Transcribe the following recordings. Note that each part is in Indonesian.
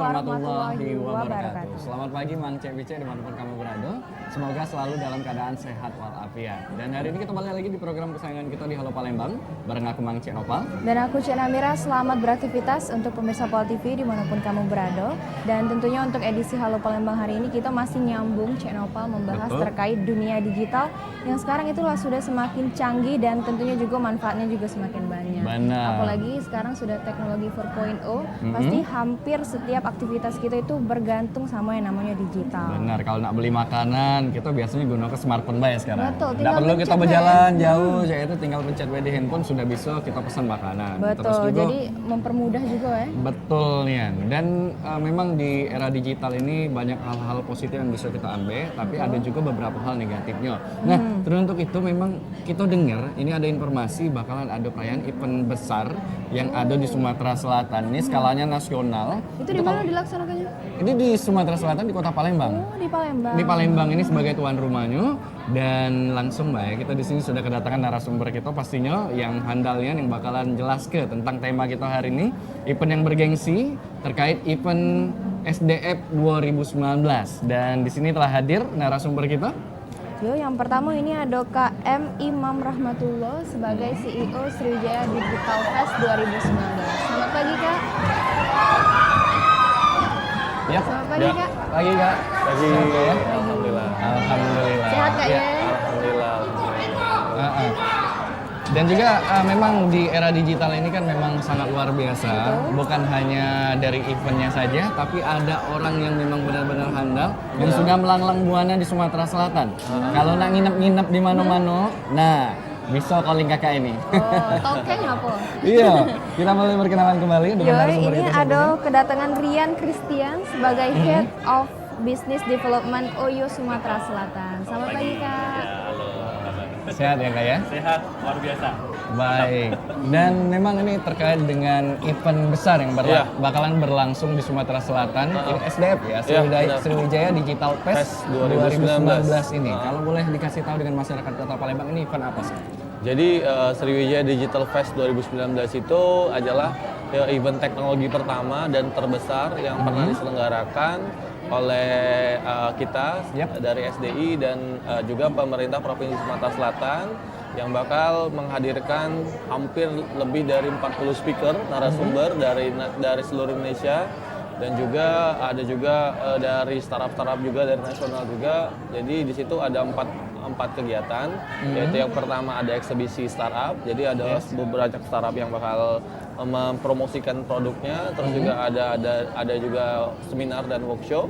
warahmatullahi wabarakatuh. Selamat pagi Mang Cek Bice dimanapun kamu berada. Semoga selalu dalam keadaan sehat walafiat. Dan hari ini kita kembali lagi di program kesayangan kita di Halo Palembang. Bareng aku Mang Cek Nopal. Dan aku Cek Namira. Selamat beraktivitas untuk pemirsa Pol TV dimanapun kamu berada. Dan tentunya untuk edisi Halo Palembang hari ini kita masih nyambung Cek Nopal membahas terkait dunia digital yang sekarang itulah sudah semakin canggih dan tentunya juga manfaatnya juga semakin banyak. Benar. Apalagi sekarang sudah teknologi 4.0, pasti hampir setiap aktivitas kita itu bergantung sama yang namanya digital. Benar, kalau nak beli makanan kita biasanya gunakan smartphone ya sekarang. Betul, Nggak perlu kita berjalan jauh, yaitu tinggal pencet di handphone sudah bisa kita pesan makanan. Betul, Terus juga, jadi mempermudah juga ya. Betul Nian. Dan memang di era digital ini banyak hal-hal positif yang bisa kita ambil, tapi ada juga beberapa hal negatifnya. Nah, teruntuk itu memang kita dengar ini ada informasi bakalan ada perayaan event besar yang ada di Sumatera Selatan. Ini skalanya nasional. Itu di mana dilaksanakannya? Ini di Sumatera Selatan di Kota Palembang. Oh, di Palembang. Di Palembang ini sebagai tuan rumahnya dan langsung Mbak ya, kita di sini sudah kedatangan narasumber kita pastinya yang handalnya yang bakalan jelas tentang tema kita hari ini, event yang bergengsi terkait event SDF 2019. Dan di sini telah hadir narasumber kita. Yo, yang pertama ini ada Kak M. Imam Rahmatullah sebagai CEO Sriwijaya Digital Fest 2019. Selamat pagi Kak. Ya. Selamat pagi Kak. Pagi Kak. Pagi. Ya. Alhamdulillah. Alhamdulillah. Sehat Kak ya? Alhamdulillah. Dan juga memang di era digital ini kan memang sangat luar biasa. Bukan hanya dari eventnya saja, tapi ada orang yang memang benar-benar handal yang sudah melanglang buana di Sumatera Selatan. Kalau nak nginep-nginep di mana-mana, nah bisa calling kakak ini. Oh, token apa? Iya, kita boleh berkenalan kembali dengan Yo, narasumber ini kita ada kedatangan Rian Christian sebagai Head of Business Development OYO Sumatera Selatan. Selamat pagi Kak. Sehat ya Kak ya? Sehat, luar biasa. Baik, dan memang ini terkait dengan event besar yang bakalan berlangsung di Sumatera Selatan, ini SDF ya, Sriwijaya Digital Fest 2019 ini. Kalau boleh dikasih tahu dengan masyarakat Kota Palembang, ini event apa sih? Jadi Sriwijaya Digital Fest 2019 itu adalah event teknologi pertama dan terbesar yang pernah diselenggarakan oleh kita dari SDI dan juga pemerintah Provinsi Sumatera Selatan yang bakal menghadirkan hampir lebih dari 40 speaker narasumber dari seluruh Indonesia dan juga ada juga dari startup juga dari nasional juga. Jadi di situ ada empat kegiatan, yaitu yang pertama ada eksibisi startup. Jadi ada beberapa startup yang bakal mempromosikan produknya, terus juga ada juga seminar dan workshop,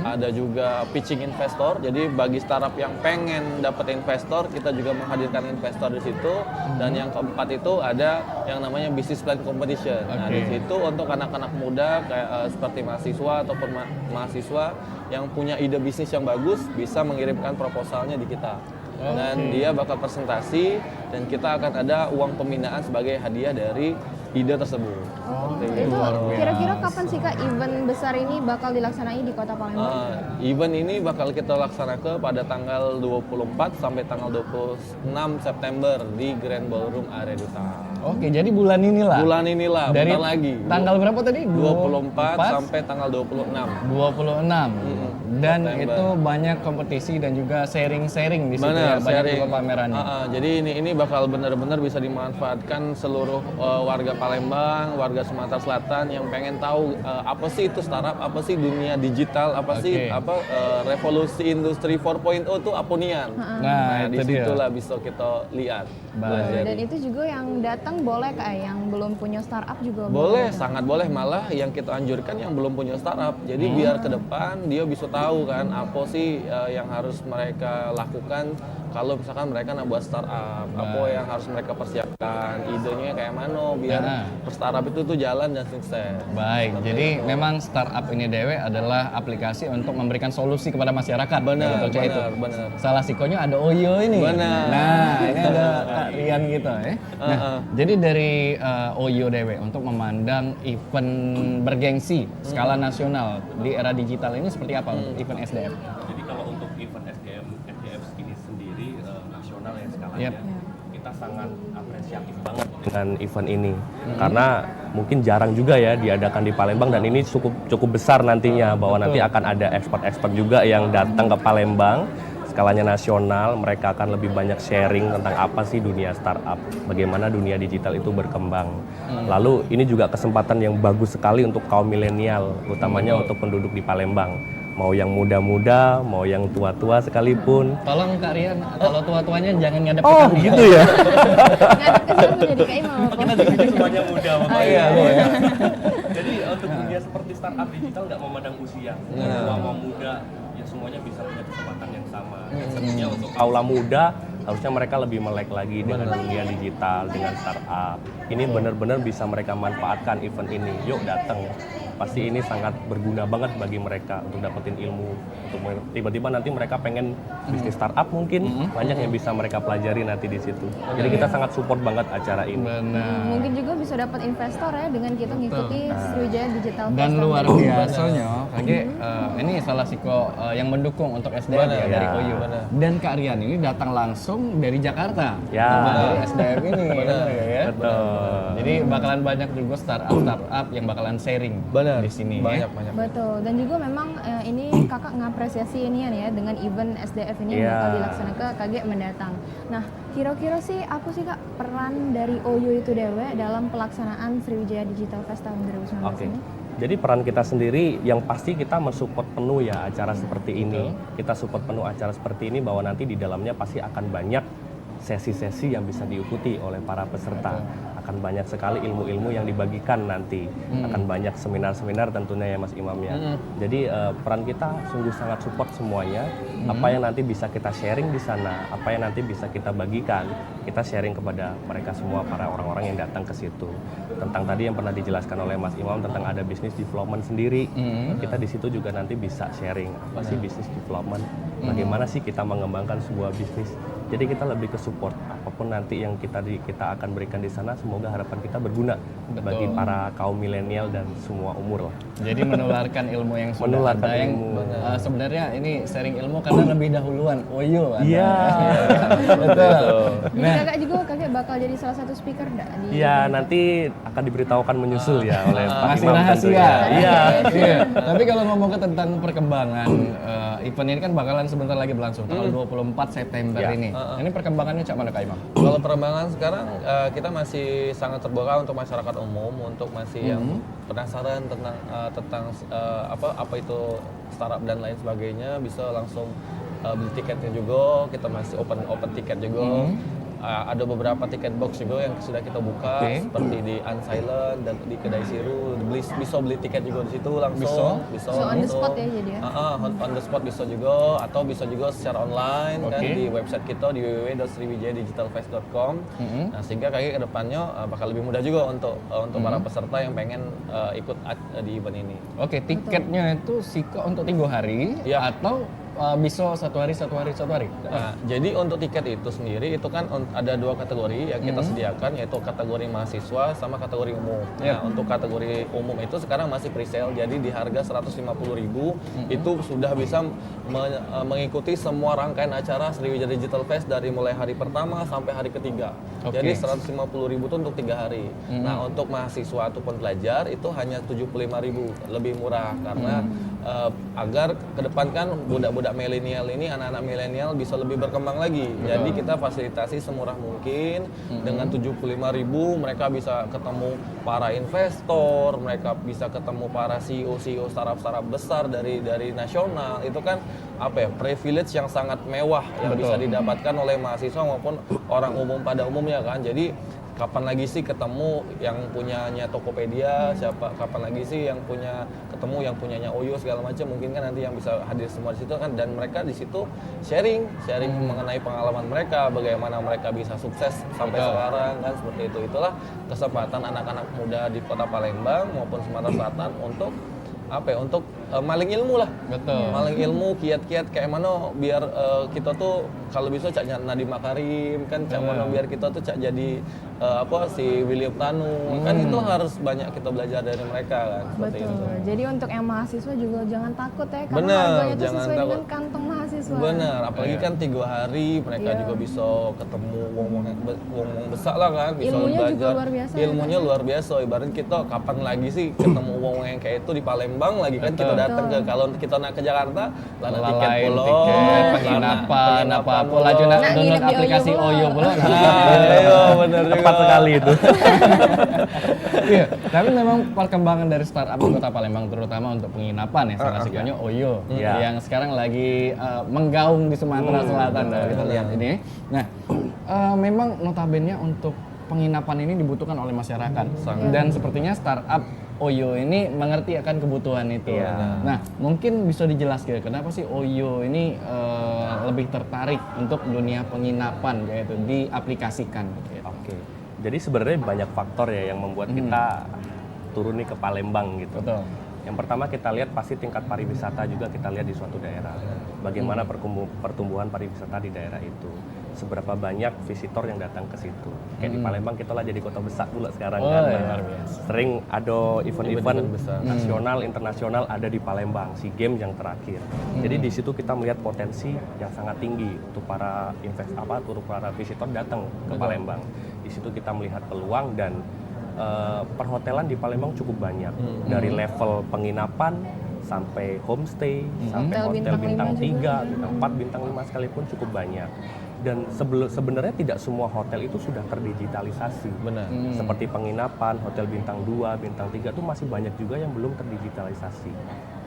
ada juga pitching investor. Jadi bagi startup yang pengen dapat investor, kita juga menghadirkan investor di situ. Dan yang keempat itu ada yang namanya business plan competition. Nah di situ untuk anak-anak muda kayak seperti mahasiswa ataupun mahasiswa yang punya ide bisnis yang bagus bisa mengirimkan proposalnya di kita. Dan dia bakal presentasi dan kita akan ada uang pembinaan sebagai hadiah dari ide tersebut. Itu kira-kira kapan sih Kak event besar ini bakal dilaksanakan di Kota Palembang? Event ini bakal kita laksanakan pada tanggal 24 sampai tanggal 26 September di Grand Ballroom Area Duta. Oke, jadi bulan inilah. Bulan inilah, dari bentar lagi. Tanggal berapa tadi? 24 sampai tanggal 26. 26. Dan September. Itu banyak kompetisi dan juga sharing-sharing di situ ya, banyak juga pameran. Jadi ini bakal benar-benar bisa dimanfaatkan seluruh warga Palembang, warga Sumatera Selatan yang pengen tahu apa sih itu startup, apa sih dunia digital, apa sih revolusi industri 4.0 itu apa nian. Nah, di situlah bisa kita lihat. Dan itu juga yang datang boleh Kak, yang belum punya startup juga boleh, sangat boleh, malah yang kita anjurkan yang belum punya startup. Jadi biar ke depan dia bisa tahu kan apa sih yang harus mereka lakukan kalau misalkan mereka nak buat startup, apa yang harus mereka persiapkan, idenya kayak mana biar startup itu tuh jalan dan sukses. Baik, jadi memang startup ini dewe adalah aplikasi untuk memberikan solusi kepada masyarakat. Benar. Salah sikonya ada Oyo ini. Benar. Nah, ini ada Kak Rian gitu ya. Nah, jadi dari Oyo dewe untuk memandang event bergengsi skala nasional di era digital ini seperti apa untuk event SDF? Jadi kalau untuk event SDF ini sendiri nasional ya skalanya, kita sangat apresiatif banget dengan event ini karena mungkin jarang juga ya diadakan di Palembang dan ini cukup besar nantinya bahwa nanti akan ada expert juga yang datang ke Palembang skalanya nasional. Mereka akan lebih banyak sharing tentang apa sih dunia startup, bagaimana dunia digital itu berkembang. Lalu ini juga kesempatan yang bagus sekali untuk kaum milenial, utamanya untuk penduduk di Palembang. Mau yang muda-muda, mau yang tua-tua sekalipun. Tolong Kak Rian, kalau tua-tuanya jangan ngadep ke Oh kami gitu ya. ya? Ngadep ke sana jadi kayak imam apa? Kita di sini semuanya muda makanya. iya. Jadi untuk dunia seperti startup digital nggak memandang usia. Mau muda, ya semuanya bisa punya kesempatan yang sama. Sebenarnya untuk kaula muda harusnya mereka lebih melek lagi dengan dunia digital, dengan startup. Ini benar-benar bisa mereka manfaatkan event ini. Yuk datang. Pasti ini sangat berguna banget bagi mereka untuk dapetin ilmu. Untuk tiba-tiba nanti mereka pengen bisnis startup mungkin banyak yang bisa mereka pelajari nanti di situ. Jadi kita sangat support banget acara ini. Benar. Mungkin juga bisa dapat investor ya dengan kita ngikuti Sriwijaya Digital Fest. Dan luar tahun 2020. biasanya, Kage, ini salah siko yang mendukung untuk SDM ya, dari ya. OYO. Dan Kak Rian ini datang langsung dari Jakarta, Ya. dari SDM ini, benar ya? Betul. Jadi bakalan banyak juga startup yang bakalan sharing di sini. banyak. Betul, dan juga memang ini kakak ngapresiasi ini ya dengan event SDF ini yang Iya. bakal dilaksanakan KG mendatang. Nah, kira-kira sih apa sih kak peran dari OYO itu dewe dalam pelaksanaan Sriwijaya Digital Fest tahun 2019 Oke. ini? Jadi peran kita sendiri yang pasti kita mensupport penuh ya acara seperti ini. Kita support penuh acara seperti ini bahwa nanti di dalamnya pasti akan banyak sesi-sesi yang bisa diikuti oleh para peserta. Akan banyak sekali ilmu-ilmu yang dibagikan nanti. Akan banyak seminar-seminar tentunya ya Mas Imam ya. Jadi peran kita sungguh sangat support semuanya. Apa yang nanti bisa kita sharing di sana, apa yang nanti bisa kita bagikan, kita sharing kepada mereka semua para orang-orang yang datang ke situ. Tentang tadi yang pernah dijelaskan oleh Mas Imam tentang ada business development sendiri. Kita di situ juga nanti bisa sharing apa sih business development, bagaimana sih kita mengembangkan sebuah bisnis. Jadi kita lebih ke support apapun nanti yang kita akan berikan di sana, semoga harapan kita berguna bagi para kaum milenial dan semua umur lah. Jadi menularkan ilmu yang sudah Menularkan ada yang ilmu. sebenarnya ini sharing ilmu karena lebih dahuluan OYO. Iya. Betul. Jadi kakak juga kakak bakal jadi salah satu speaker enggak di Iya, nanti akan diberitahukan menyusul ya oleh Pak Masih Imam rahasia. tentunya. Iya. Iya. Tapi kalau ngomong tentang perkembangan event ini kan bakalan sebentar lagi berlangsung tanggal 24 September Ya. ini. Ini perkembangannya cak mana Kak Imam? Kalau perkembangan sekarang kita masih sangat terbuka untuk masyarakat umum, untuk masih yang penasaran tentang apa itu startup dan lain sebagainya, bisa langsung beli tiketnya juga. Kita masih open tiket juga. Ada beberapa tiket box juga yang sudah kita buka, seperti di Unsilent dan di Kedai Siru. Bisa beli tiket juga di situ langsung. Bisa So, on the spot ya jadi ya? on the spot bisa juga, atau bisa juga secara online kan di website kita di www.sriwijayadigitalfest.com. Nah, sehingga kayak kedepannya bakal lebih mudah juga untuk para peserta yang pengen ikut di event ini. Oke, tiketnya itu siko untuk 3 hari Iya. atau bisa satu hari. Nah, jadi untuk tiket itu sendiri itu kan ada 2 kategori yang kita sediakan, yaitu kategori mahasiswa sama kategori umum. Nah, untuk kategori umum itu sekarang masih pre-sale, jadi di harga 150.000 itu sudah bisa mengikuti semua rangkaian acara Sriwijaya Digital Fest dari mulai hari pertama sampai hari ketiga. Jadi 150.000 itu untuk 3 hari. Nah, untuk mahasiswa ataupun pelajar itu hanya 75.000, lebih murah karena agar ke depan kan budak-budak milenial ini, anak-anak milenial bisa lebih berkembang lagi. Jadi kita fasilitasi semurah mungkin dengan 75.000 mereka bisa ketemu para investor, mereka bisa ketemu para CEO startup besar dari nasional. Itu kan privilege yang sangat mewah yang bisa didapatkan oleh mahasiswa maupun orang umum pada umumnya kan. Jadi kapan lagi sih ketemu yang punyanya Tokopedia, kapan lagi sih yang punyanya OYO segala macam, mungkin kan nanti yang bisa hadir semua di situ kan, dan mereka di situ sharing mengenai pengalaman mereka, bagaimana mereka bisa sukses sampai sekarang kan, seperti itu. Itulah kesempatan anak-anak muda di Kota Palembang maupun Sumatera Selatan untuk maling ilmu lah. Betul. Maling ilmu, kiat-kiat kayak mana biar kita tuh kalau bisa cak Nadiem Makarim kan, cak mana biar kita tuh cak jadi si William Tanu kan, itu harus banyak kita belajar dari mereka kan. Seperti Betul. itu. Jadi untuk yang mahasiswa juga jangan takut ya, karena Bener, harganya itu jangan sesuai takut. dengan kantong mahasiswa. Bener, apalagi kan 3 hari mereka Iya. juga bisa ketemu wong-wong besar lah kan, bisa Ilmunya juga belajar. luar biasa ya, Ilmunya luar biasa. Ibarat kita kapan lagi sih ketemu wong yang kayak itu di Palembang lagi kan, kita datang ke, kalau kita nak ke Jakarta, lana tiket Lalain pulau, tiket, penginapan, apa-apa, laju nak Nah, download nginep di aplikasi Oyo Oyo pula. pula. Iya, bener juga. Tepat sekali itu. Iya, tapi memang perkembangan dari startup di Kota Palembang terutama untuk penginapan ya, salah satunya Oyo Iya. yang sekarang lagi menggaung di Sumatera Selatan kalau kita lihat ini. Nah, memang notabene untuk penginapan ini dibutuhkan oleh masyarakat dan sepertinya startup Oyo ini mengerti akan kebutuhan itu. Iya. Nah, mungkin bisa dijelaskan kenapa sih Oyo ini lebih tertarik untuk dunia penginapan yaitu diaplikasikan gitu. Oke. Jadi sebenarnya banyak faktor ya yang membuat kita turun nih ke Palembang gitu. Betul. Yang pertama kita lihat pasti tingkat pariwisata juga kita lihat di suatu daerah. Bagaimana pertumbuhan pariwisata di daerah itu. Seberapa banyak visitor yang datang ke situ. Kayak di Palembang kita lah jadi kota besar pula sekarang kan. iya, luar biasa. Sering ada event-event besar. nasional, internasional ada di Palembang. SEA Games yang terakhir. Jadi di situ kita melihat potensi yang sangat tinggi untuk para untuk para visitor datang ke Palembang. Di situ kita melihat peluang dan perhotelan di Palembang cukup banyak, dari level penginapan sampai homestay, sampai hotel bintang 3, bintang 4, bintang 5 sekalipun cukup banyak. Dan sebenarnya tidak semua hotel itu sudah terdigitalisasi. Benar. Seperti penginapan, hotel bintang 2, bintang 3 itu masih banyak juga yang belum terdigitalisasi.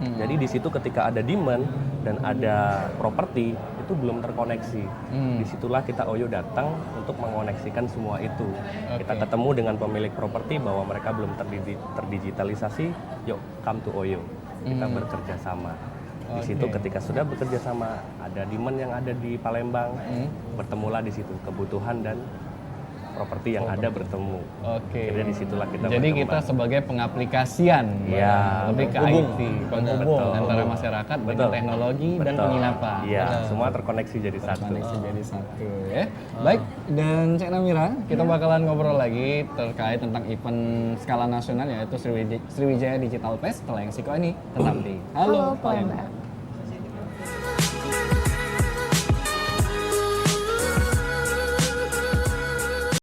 Jadi di situ ketika ada demand dan ada properti itu belum terkoneksi. Disitulah kita Oyo datang untuk mengoneksikan semua itu. Kita ketemu dengan pemilik properti bahwa mereka belum terdigitalisasi, yuk come to Oyo. Kita bekerja sama. Di situ ketika sudah bekerja sama, ada demand yang ada di Palembang, bertemulah di situ kebutuhan dan properti yang ada bertemu. Oke. Akhirnya disitulah kita Jadi berkembang. kita sebagai pengaplikasian, Iya, lebih ke penghubung. IT, penghubung Betul. antara masyarakat dengan Betul. teknologi dan Betul. penginapan. Iya, semua terkoneksi jadi satu. Terkoneksi jadi satu ya. Baik, dan Cek Namira, kita bakalan ngobrol lagi terkait tentang event skala nasional yaitu Sriwijaya Digital Fest setelah yang siko ini tetap di Halo Palembang.